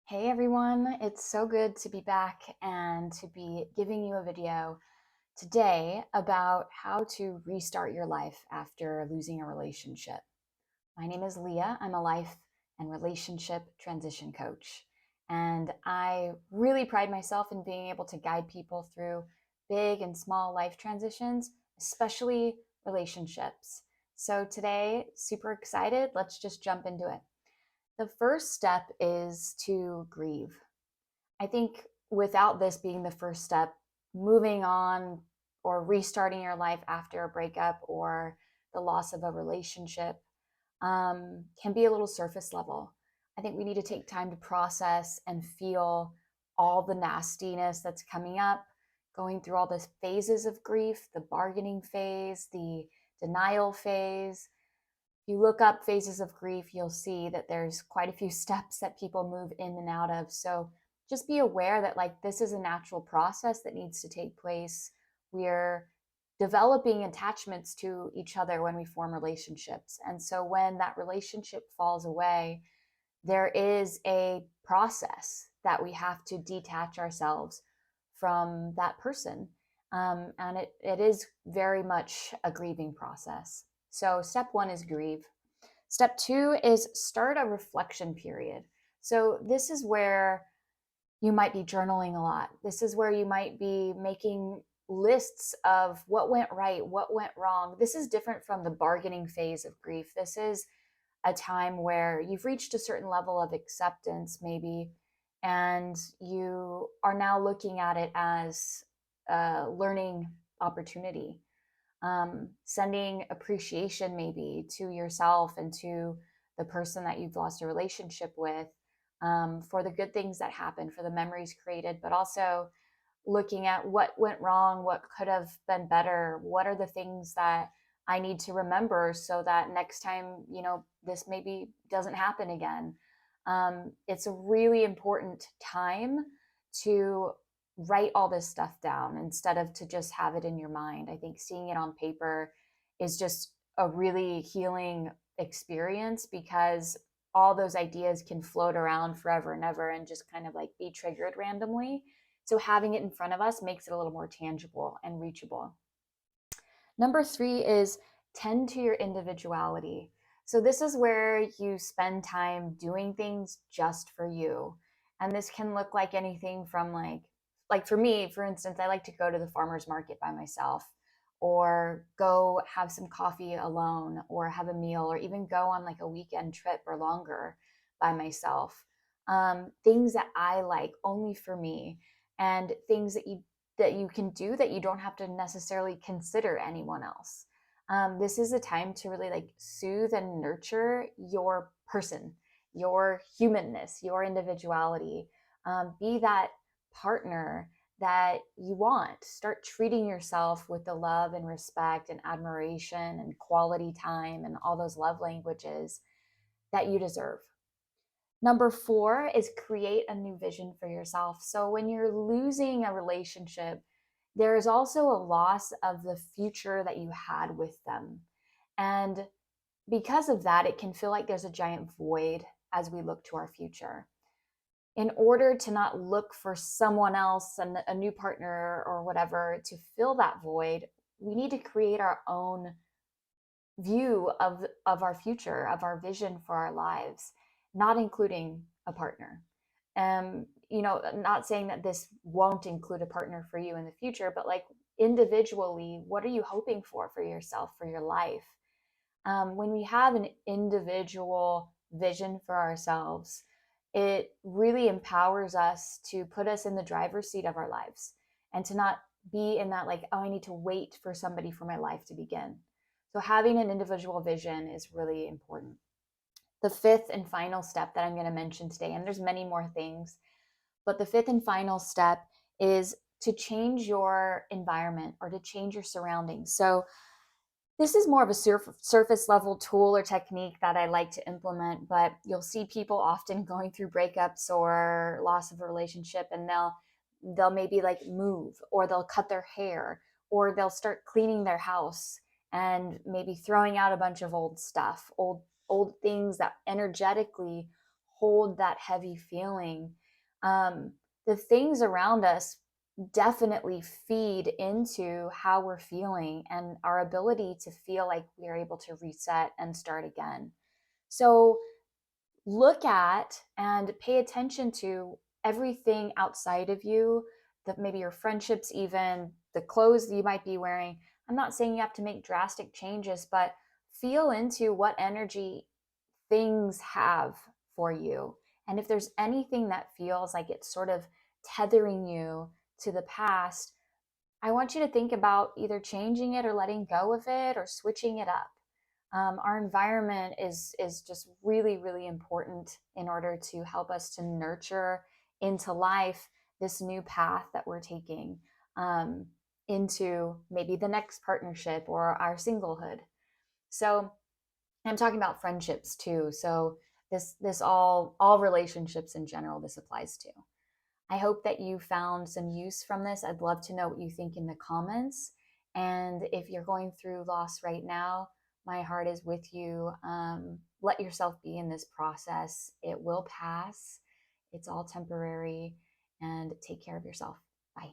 Hey everyone, it's so good to be back and to be giving you a video today about how to restart your life after losing a relationship. My name is Leah. I'm a life and relationship transition coach, and I really pride myself in being able to guide people through big and small life transitions, especially relationships. So today, super excited. Let's just jump into it. The first step is to grieve. I think without this being the first step, moving on or restarting your life after a breakup or the loss of a relationship can be a little surface level. I think we need to take time to process and feel all the nastiness that's coming up, going through all the phases of grief, the bargaining phase, the denial phase. If you look up phases of grief, you'll see that there's quite a few steps that people move in and out of. So just be aware that this is a natural process that needs to take place. We're developing attachments to each other when we form relationships. And so when that relationship falls away, there is a process that we have to detach ourselves from that person. And it is very much a grieving process. So, step one is grieve. Step two is start a reflection period. So, this is where you might be journaling a lot. This is where you might be making lists of what went right, what went wrong. This is different from the bargaining phase of grief. This is a time where you've reached a certain level of acceptance, maybe, and you are now looking at it as a learning opportunity. Sending appreciation maybe to yourself and to the person that you've lost a relationship with, for the good things that happened, for the memories created, but also looking at what went wrong, what could have been better, what are the things that I need to remember so that next time, this maybe doesn't happen again. It's a really important time to write all this stuff down instead of to just have it in your mind. I think seeing it on paper is just a really healing experience because all those ideas can float around forever and ever and just kind of be triggered randomly. So having it in front of us makes it a little more tangible and reachable. Number three is tend to your individuality. So this is where you spend time doing things just for you. And this can look like anything from like for me, for instance, I like to go to the farmer's market by myself or go have some coffee alone or have a meal or even go on like a weekend trip or longer by myself. Things that I like only for me and things that you can do that you don't have to necessarily consider anyone else. This is a time to really soothe and nurture your person, your humanness, your individuality. Be that partner that you want. Start treating yourself with the love and respect and admiration and quality time and all those love languages that you deserve. Number four is create a new vision for yourself. So when you're losing a relationship, there is also a loss of the future that you had with them. And because of that, it can feel like there's a giant void as we look to our future. In order to not look for someone else and a new partner or whatever to fill that void, we need to create our own view of our future, of our vision for our lives, not including a partner. Not saying that this won't include a partner for you in the future, but individually, what are you hoping for yourself, for your life? When we have an individual vision for ourselves, it really empowers us to put us in the driver's seat of our lives and to not be in that oh, I need to wait for somebody for my life to begin. So having an individual vision is really important. The fifth and final step that I'm going to mention today, and there's many more things, but the fifth and final step is to change your environment or to change your surroundings. So this is more of a surface level tool or technique that I like to implement, but you'll see people often going through breakups or loss of a relationship, and they'll maybe move, or they'll cut their hair, or they'll start cleaning their house and maybe throwing out a bunch of old stuff, old things that energetically hold that heavy feeling. Um, the things around us definitely feed into how we're feeling and our ability to feel like we are able to reset and start again. So look at and pay attention to everything outside of you, that maybe your friendships, even the clothes that you might be wearing. I'm not saying you have to make drastic changes, but feel into what energy things have for you. And if there's anything that feels like it's sort of tethering you to the past, I want you to think about either changing it or letting go of it or switching it up. Our environment is just really, really important in order to help us to nurture into life this new path that we're taking, um, into maybe the next partnership or our singlehood. So I'm talking about friendships too. So this all relationships in general this applies to. I hope that you found some use from this. I'd love to know what you think in the comments. And if you're going through loss right now, my heart is with you. Let yourself be in this process. It will pass. It's all temporary. And take care of yourself. Bye.